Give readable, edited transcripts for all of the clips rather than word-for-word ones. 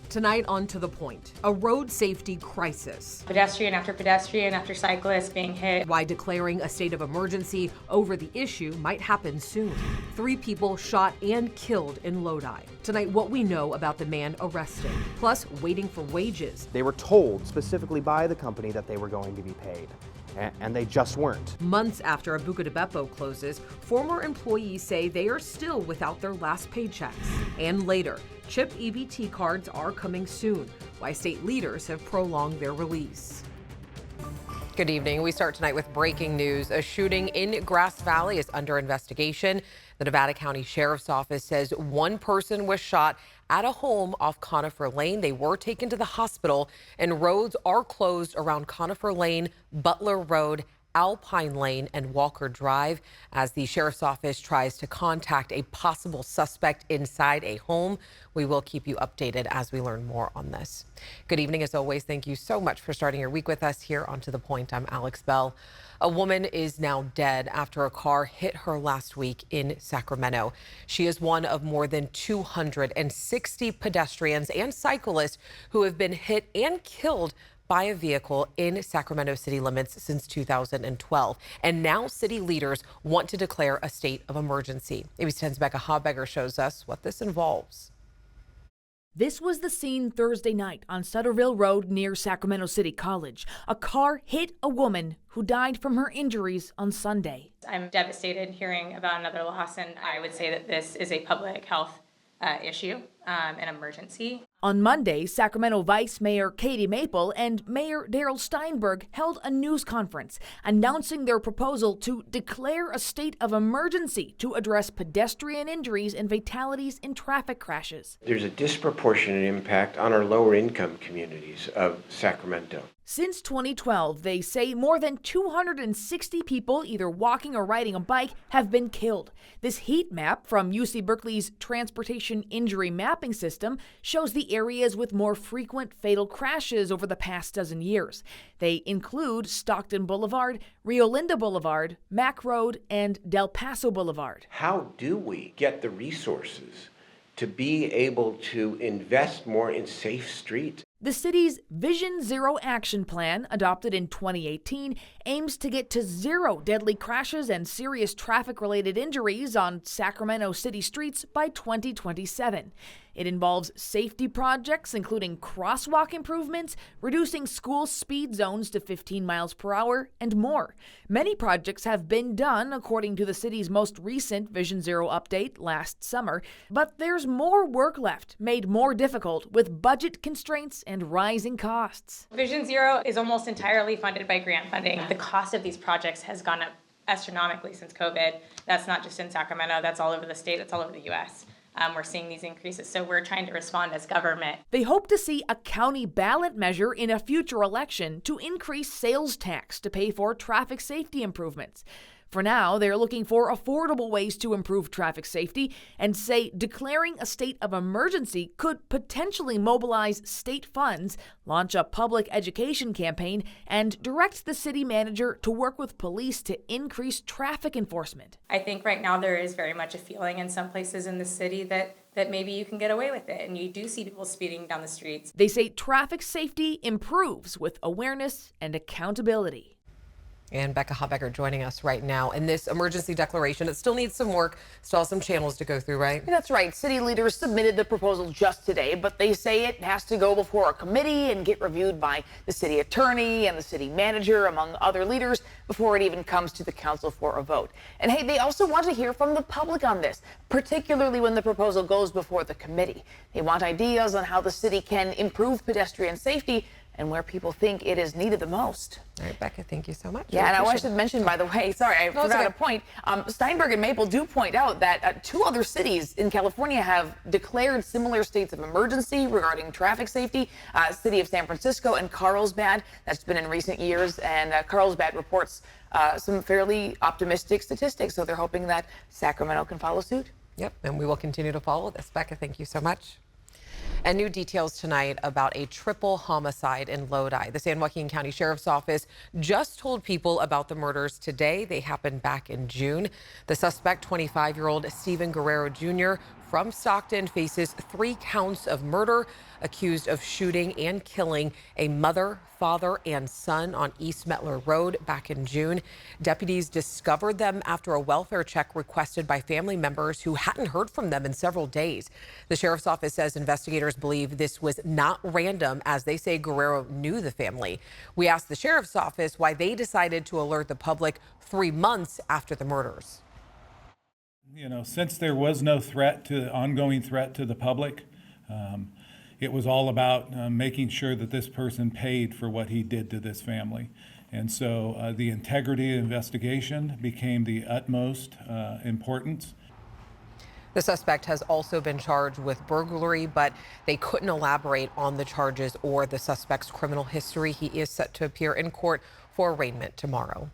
Tonight on To The Point, a road safety crisis. Pedestrian after cyclist being hit. Why declaring a state of emergency over the issue might happen soon. 3 people shot and killed in Lodi. Tonight, what we know about the man arrested, plus waiting for wages. They were told specifically by the company that they were going to be paid, and they just weren't. Months after a Buca de Beppo closes, former employees say they are still without their last paychecks. And later, chip EBT cards are coming soon. Why state leaders have prolonged their release. Good evening. We start tonight with breaking news. A shooting in Grass Valley is under investigation. The Nevada County Sheriff's Office says 1 person was shot at a home off Conifer Lane. They were taken to the hospital, and roads are closed around Conifer Lane, Butler Road, Alpine Lane, and Walker Drive as the Sheriff's Office tries to contact a possible suspect inside a home. We will keep you updated as we learn more on this. Good evening. As always, thank you so much for starting your week with us here on To The Point. I'm Alex Bell. A woman is now dead after a car hit her last week in Sacramento. She is one of more than 260 pedestrians and cyclists who have been hit and killed by a vehicle in Sacramento city limits since 2012. And now city leaders want to declare a state of emergency. ABC 10's Becca Habegger shows us what this involves. This was the scene Thursday night on Sutterville Road near Sacramento City College. A car hit a woman who died from her injuries on Sunday. I'm devastated hearing about another loss, and I would say that this is a public health issue, an emergency. On Monday, Sacramento Vice Mayor Katie Maple and Mayor Darrell Steinberg held a news conference announcing their proposal to declare a state of emergency to address pedestrian injuries and fatalities in traffic crashes. There's a disproportionate impact on our lower income communities of Sacramento. Since 2012, they say more than 260 people, either walking or riding a bike, have been killed. This heat map from UC Berkeley's Transportation Injury Mapping System shows the areas with more frequent fatal crashes over the past dozen years. They include Stockton Boulevard, Rio Linda Boulevard, Mack Road, and Del Paso Boulevard. How do we get the resources to be able to invest more in safe streets? The city's Vision Zero Action Plan, adopted in 2018, aims to get to 0 deadly crashes and serious traffic-related injuries on Sacramento city streets by 2027. It involves safety projects, including crosswalk improvements, reducing school speed zones to 15 miles per hour, and more. Many projects have been done, according to the city's most recent Vision Zero update last summer, but there's more work left, made more difficult with budget constraints and rising costs. Vision Zero is almost entirely funded by grant funding. The cost of these projects has gone up astronomically since COVID. That's not just in Sacramento, that's all over the state, that's all over the U.S. We're seeing these increases, so we're trying to respond as government. They hope to see a county ballot measure in a future election to increase sales tax to pay for traffic safety improvements. For now, they're looking for affordable ways to improve traffic safety and say declaring a state of emergency could potentially mobilize state funds, launch a public education campaign, and direct the city manager to work with police to increase traffic enforcement. I think right now there is very much a feeling in some places in the city that maybe you can get away with it, and you do see people speeding down the streets. They say traffic safety improves with awareness and accountability. And Becca Habegger joining us right now. And this emergency declaration, it still needs some work, still has some channels to go through, right? That's right. City leaders submitted the proposal just today, but they say it has to go before a committee and get reviewed by the city attorney and the city manager, among other leaders, before it even comes to the council for a vote. And hey, they also want to hear from the public on this, particularly when the proposal goes before the committee. They want ideas on how the city can improve pedestrian safety and where people think it is needed the most. All right, Becca, thank you so much. Yeah, and I should mention, by the way, sorry, I forgot a point. Steinberg and Maple do point out that 2 other cities in California have declared similar states of emergency regarding traffic safety. City of San Francisco and Carlsbad. That's been in recent years, and Carlsbad reports some fairly optimistic statistics, so they're hoping that Sacramento can follow suit. Yep, and we will continue to follow this. Becca, thank you so much. And new details tonight about a triple homicide in Lodi. The San Joaquin County Sheriff's Office just told people about the murders today. They happened back in June. The suspect, 25-year-old Stephen Guerrero Jr., from Stockton faces 3 counts of murder, accused of shooting and killing a mother, father, and son on East Metler Road back in June. Deputies discovered them after a welfare check requested by family members who hadn't heard from them in several days. The sheriff's office says investigators believe this was not random, as they say Guerrero knew the family. We asked the sheriff's office why they decided to alert the public 3 months after the murders. Since there was no ongoing threat to the public, it was all about making sure that this person paid for what he did to this family. And so the integrity of the investigation became the utmost importance. The suspect has also been charged with burglary, but they couldn't elaborate on the charges or the suspect's criminal history. He is set to appear in court for arraignment tomorrow.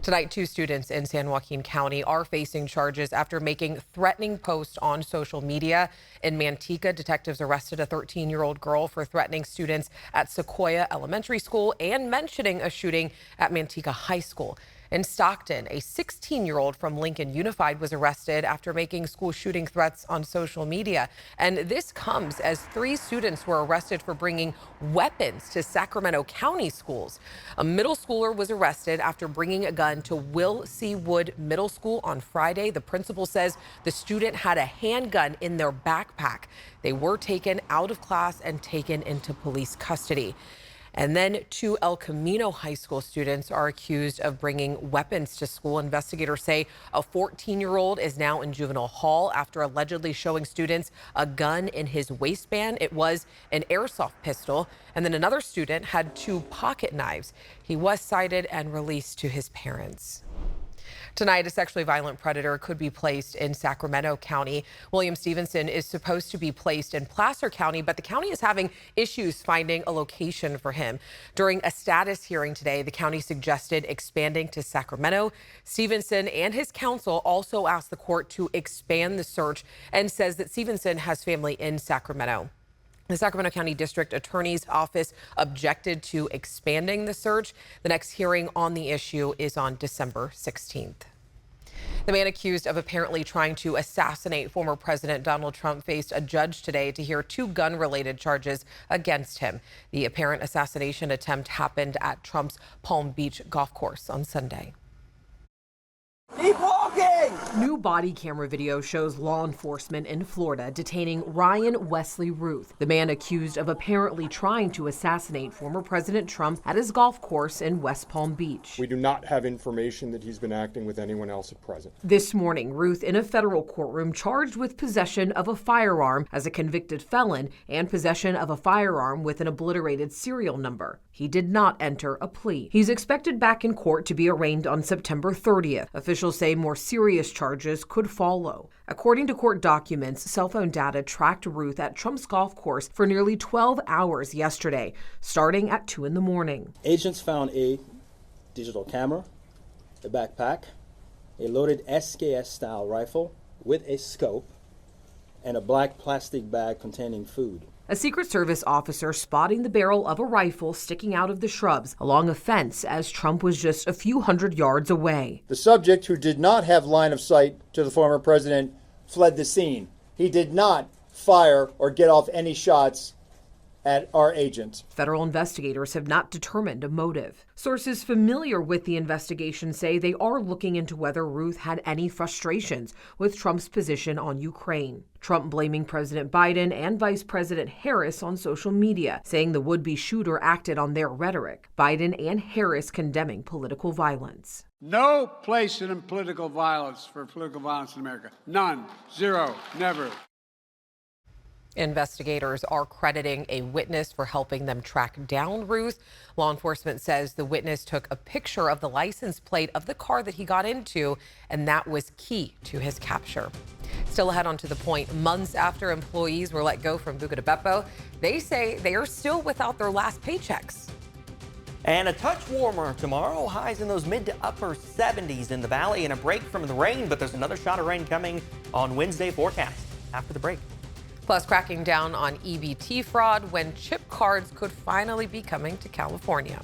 Tonight, 2 students in San Joaquin County are facing charges after making threatening posts on social media. In Manteca, detectives arrested a 13-year-old girl for threatening students at Sequoia Elementary School and mentioning a shooting at Manteca High School. In Stockton, a 16-year-old from Lincoln Unified was arrested after making school shooting threats on social media. And this comes as 3 students were arrested for bringing weapons to Sacramento County schools. A middle schooler was arrested after bringing a gun to Will C. Wood Middle School on Friday. The principal says the student had a handgun in their backpack. They were taken out of class and taken into police custody. And then 2 El Camino High School students are accused of bringing weapons to school. Investigators say a 14-year-old is now in juvenile hall after allegedly showing students a gun in his waistband. It was an airsoft pistol. And then another student had 2 pocket knives. He was cited and released to his parents. Tonight, a sexually violent predator could be placed in Sacramento County. William Stevenson is supposed to be placed in Placer County, but the county is having issues finding a location for him. During a status hearing today, the county suggested expanding to Sacramento. Stevenson and his counsel also asked the court to expand the search and says that Stevenson has family in Sacramento. The Sacramento County District Attorney's Office objected to expanding the search. The next hearing on the issue is on December 16th. The man accused of apparently trying to assassinate former President Donald Trump faced a judge today to hear 2 gun-related charges against him. The apparent assassination attempt happened at Trump's Palm Beach golf course on Sunday. Keep walking! New body camera video shows law enforcement in Florida detaining Ryan Wesley Ruth, the man accused of apparently trying to assassinate former President Trump at his golf course in West Palm Beach. We do not have information that he's been acting with anyone else at present. This morning, Ruth in a federal courtroom charged with possession of a firearm as a convicted felon and possession of a firearm with an obliterated serial number. He did not enter a plea. He's expected back in court to be arraigned on September 30th. Officials say more serious charges could follow. According to court documents, cell phone data tracked Ruth at Trump's golf course for nearly 12 hours yesterday, starting at 2 in the morning. Agents found a digital camera, a backpack, a loaded SKS-style rifle with a scope, and a black plastic bag containing food. A Secret Service officer spotting the barrel of a rifle sticking out of the shrubs along a fence as Trump was just a few hundred yards away. The subject, who did not have line of sight to the former president, fled the scene. He did not fire or get off any shots at our agents. Federal investigators have not determined a motive. Sources familiar with the investigation say they are looking into whether Ruth had any frustrations with Trump's position on Ukraine. Trump blaming President Biden and Vice President Harris on social media, saying the would-be shooter acted on their rhetoric. Biden and Harris condemning political violence. No place in political violence for political violence in America. None. Zero. Never. Investigators are crediting a witness for helping them track down Ruth. Law enforcement says the witness took a picture of the license plate of the car that he got into, and that was key to his capture. Still ahead on To The Point, months after employees were let go from Buca de Beppo, they say they are still without their last paychecks. And a touch warmer tomorrow, highs in those mid to upper 70s in the valley, and a break from the rain, but there's another shot of rain coming on Wednesday forecast after the break. Plus, cracking down on EBT fraud when chip cards could finally be coming to California.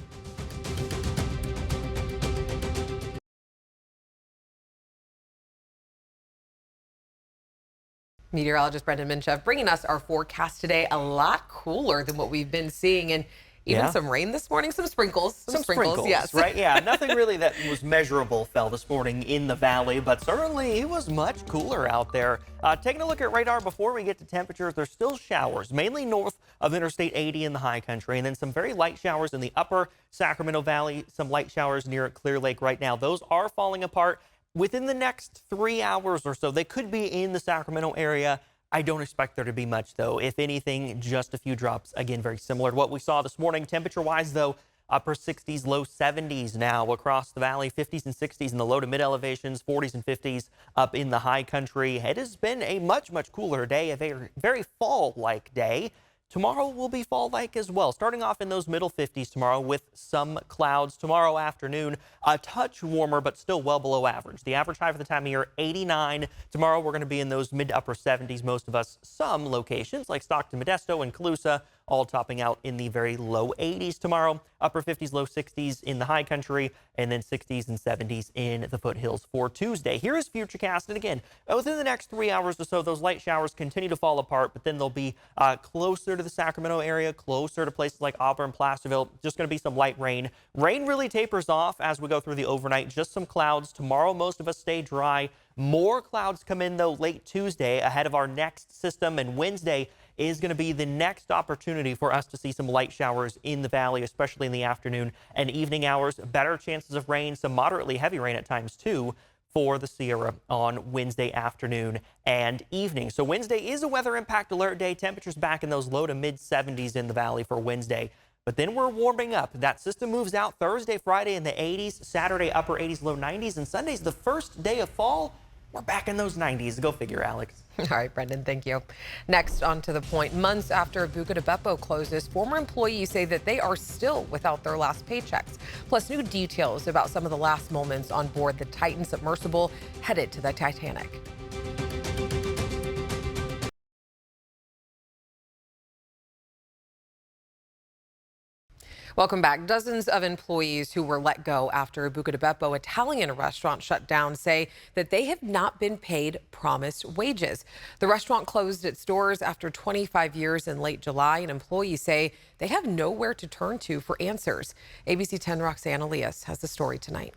Meteorologist Brendan Minchev bringing us our forecast today. A lot cooler than what we've been seeing, and even some rain this morning, some sprinkles. Some sprinkles, yes. Right? Yeah, nothing really that was measurable fell this morning in the valley, but certainly it was much cooler out there. Taking a look at radar before we get to temperatures, there's still showers, mainly north of Interstate 80 in the high country, and then some very light showers in the upper Sacramento Valley, some light showers near Clear Lake right now. Those are falling apart within the next 3 hours or so. They could be in the Sacramento area. I don't expect there to be much, though. If anything, just a few drops. Again, very similar to what we saw this morning. Temperature-wise, though, upper 60s, low 70s now across the valley, 50s and 60s in the low to mid elevations, 40s and 50s up in the high country. It has been a much, much cooler day, a very, very fall-like day. Tomorrow will be fall-like as well, starting off in those middle 50s tomorrow with some clouds. Tomorrow afternoon, a touch warmer, but still well below average. The average high for the time of year, 89. Tomorrow, we're going to be in those mid to upper 70s, most of us. Some locations like Stockton, Modesto, and Colusa, all topping out in the very low 80s tomorrow. Upper 50s, low 60s in the high country, and then 60s and 70s in the foothills for Tuesday. Here is Futurecast. And again, within the next 3 hours or so, those light showers continue to fall apart, but then they'll be closer to the Sacramento area, closer to places like Auburn, Placerville. Just going to be some light rain. Rain really tapers off as we go through the overnight. Just some clouds. Tomorrow, most of us stay dry. More clouds come in, though, late Tuesday ahead of our next system, and Wednesday is going to be the next opportunity for us to see some light showers in the valley, especially in the afternoon and evening hours. Better chances of rain, some moderately heavy rain at times, too, for the Sierra on Wednesday afternoon and evening. So Wednesday is a weather impact alert day. Temperatures back in those low to mid 70s in the valley for Wednesday. But then we're warming up. That system moves out Thursday, Friday in the 80s, Saturday upper 80s, low 90s, and Sunday's the first day of fall. We're back in those 90s. Go figure, Alex. All right, Brendan, thank you. Next, on to the point. Months after Buca de Beppo closes, former employees say that they are still without their last paychecks. Plus, new details about some of the last moments on board the Titan submersible headed to the Titanic. Welcome back. Dozens of employees who were let go after a Buca de Beppo Italian restaurant shut down say that they have not been paid promised wages. The restaurant closed its doors after 25 years in late July, and employees say they have nowhere to turn to for answers. ABC 10 Roxanne Elias has the story tonight.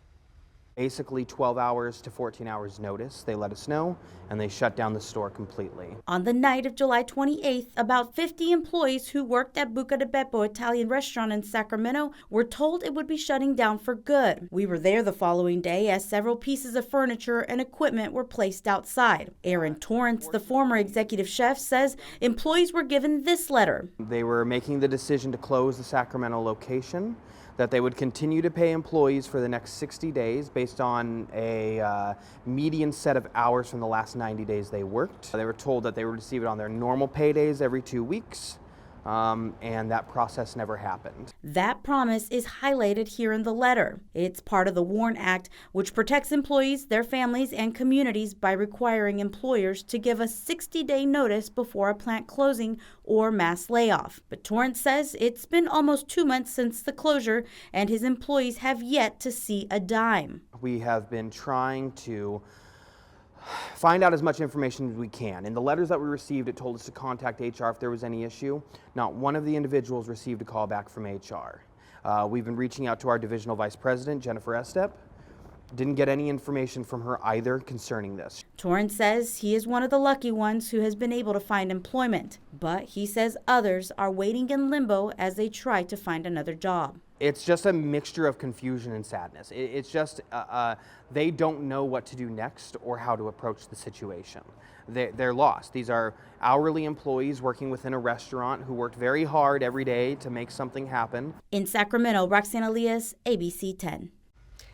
Basically 12 hours to 14 hours notice. They let us know, and they shut down the store completely. On the night of July 28th, about 50 employees who worked at Buca de Beppo Italian restaurant in Sacramento were told it would be shutting down for good. We were there the following day as several pieces of furniture and equipment were placed outside. Aaron Torrance, the former executive chef, says employees were given this letter. They were making the decision to close the Sacramento location, that they would continue to pay employees for the next 60 days based on a median set of hours from the last 90 days they worked. They were told that they would receive it on their normal paydays every 2 weeks. And that process never happened. That promise is highlighted here in the letter. It's part of the WARN Act, which protects employees, their families, and communities by requiring employers to give a 60-day notice before a plant closing or mass layoff. But Torrance says it's been almost 2 months since the closure, and his employees have yet to see a dime. We have been trying to find out as much information as we can. In the letters that we received, it told us to contact HR if there was any issue. Not one of the individuals received a call back from HR. We've been reaching out to our divisional vice president, Jennifer Estep. Didn't get any information from her either concerning this. Torrance says he is one of the lucky ones who has been able to find employment, but he says others are waiting in limbo as they try to find another job. It's just a mixture of confusion and sadness. It's just they don't know what to do next or how to approach the situation. They're lost. These are hourly employees working within a restaurant who worked very hard every day to make something happen. In Sacramento, Roxanne Elias, ABC 10.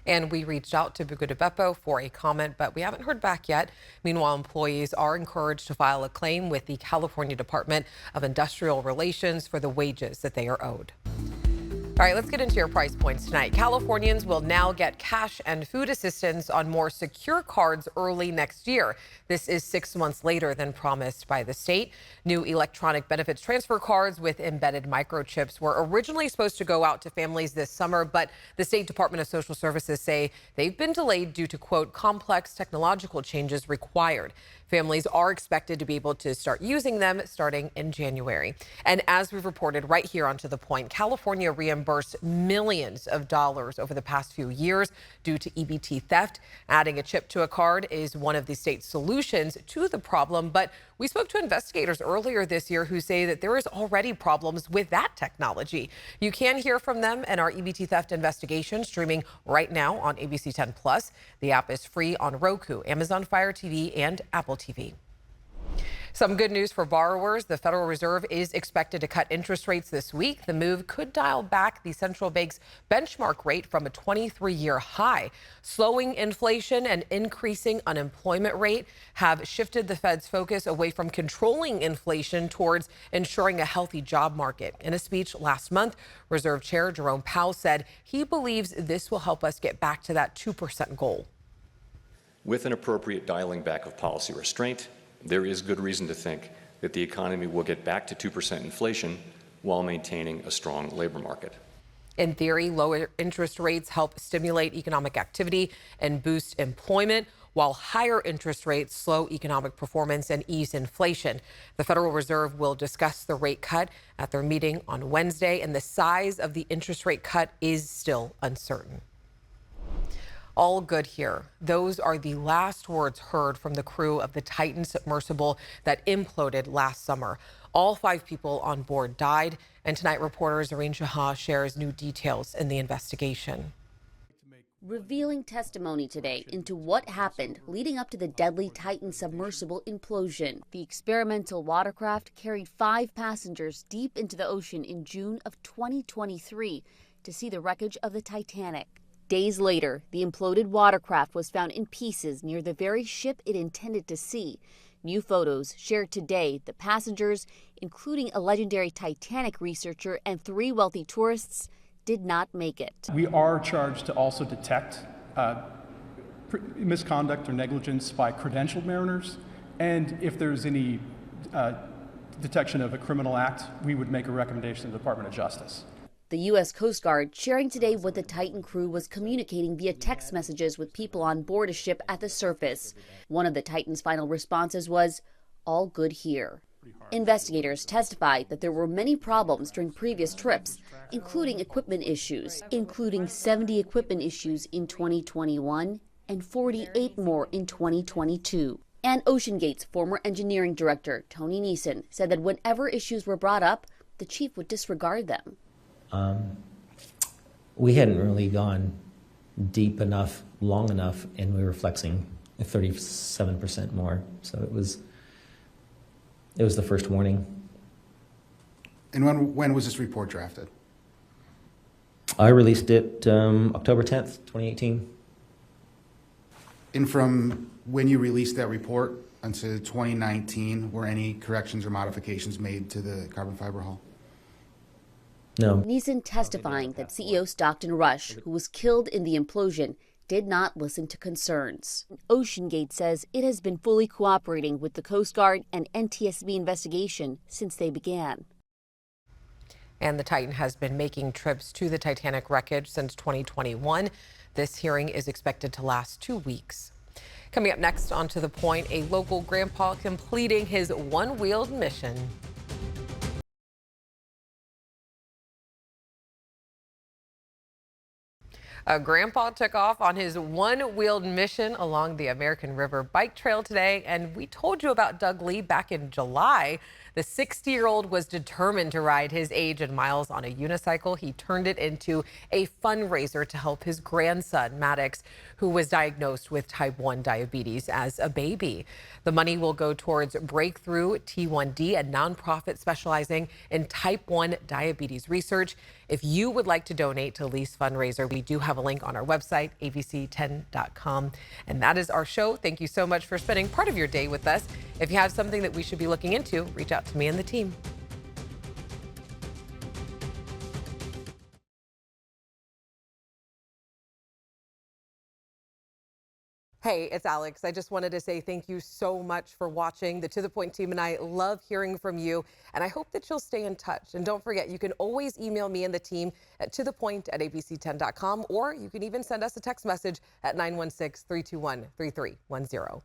And we reached out to Buca de Beppo for a comment, but we haven't heard back yet. Meanwhile, employees are encouraged to file a claim with the California Department of Industrial Relations for the wages that they are owed. All right, let's get into your price points tonight. Californians will now get cash and food assistance on more secure cards early next year. This is 6 months later than promised by the state. New electronic benefits transfer cards with embedded microchips were originally supposed to go out to families this summer, but the State Department of Social Services say they've been delayed due to, quote, complex technological changes required. Families are expected to be able to start using them starting in January. And as we've reported right here on To The Point, California reimbursed millions of dollars over the past few years due to EBT theft. Adding a chip to a card is one of the state's solutions to the problem, but we spoke to investigators earlier this year who say that there is already problems with that technology. You can hear from them in our EBT theft investigation, streaming right now on ABC 10 Plus. The app is free on Roku, Amazon Fire TV, and Apple TV. Some good news for borrowers. The Federal Reserve is expected to cut interest rates this week. The move could dial back the central bank's benchmark rate from a 23-year high. Slowing inflation and increasing unemployment rate have shifted the Fed's focus away from controlling inflation towards ensuring a healthy job market. In a speech last month, Reserve Chair Jerome Powell said he believes this will help us get back to that 2% goal. With an appropriate dialing back of policy restraint, there is good reason to think that the economy will get back to 2% inflation while maintaining a strong labor market. In theory, lower interest rates help stimulate economic activity and boost employment, while higher interest rates slow economic performance and ease inflation. The Federal Reserve will discuss the rate cut at their meeting on Wednesday, and the size of the interest rate cut is still uncertain. All good here. Those are the last words heard from the crew of the Titan submersible that imploded last summer. All 5 people on board died, and tonight reporter Zareen Shah shares new details in the investigation. Revealing testimony today into what happened leading up to the deadly Titan submersible implosion. The experimental watercraft carried 5 passengers deep into the ocean in June of 2023 to see the wreckage of the Titanic. Days later, the imploded watercraft was found in pieces near the very ship it intended to see. New photos shared today, the passengers, including a legendary Titanic researcher and 3 wealthy tourists, did not make it. We are charged to also detect misconduct or negligence by credentialed mariners, and if there's any detection of a criminal act, we would make a recommendation to the Department of Justice. The U.S. Coast Guard sharing today what the Titan crew was communicating via text messages with people on board a ship at the surface. One of the Titan's final responses was, "All good here." Investigators testified that there were many problems during previous trips, including equipment issues, including 70 equipment issues in 2021 and 48 more in 2022. And OceanGate's former engineering director, Tony Neeson, said that whenever issues were brought up, the chief would disregard them. We hadn't really gone deep enough, long enough, and we were flexing 37% more. So it was the first warning. And when was this report drafted? I released it October 10th, 2018. And from when you released that report until 2019, were any corrections or modifications made to the carbon fiber hull? No. Neeson testifying that CEO Stockton Rush, who was killed in the implosion, did not listen to concerns. OceanGate says it has been fully cooperating with the Coast Guard and NTSB investigation since they began. And the Titan has been making trips to the Titanic wreckage since 2021. This hearing is expected to last 2 weeks. Coming up next on To The Point, a local grandpa completing his one-wheeled mission. A grandpa took off on his one-wheeled mission along the American River Bike Trail today, and we told you about Doug Lee back in July. The 60-year-old was determined to ride his age and miles on a unicycle. He turned it into a fundraiser to help his grandson, Maddox, who was diagnosed with type 1 diabetes as a baby. The money will go towards Breakthrough T1D, a nonprofit specializing in type 1 diabetes research. If you would like to donate to Lee's fundraiser, we do have a link on our website, abc10.com. And that is our show. Thank you so much for spending part of your day with us. If you have something that we should be looking into, reach out to me and the team. Hey, it's Alex. I just wanted to say thank you so much for watching. The To The Point team and I love hearing from you, and I hope that you'll stay in touch. And don't forget, you can always email me and the team at tothepoint@abc10.com, or you can even send us a text message at 916-321-3310.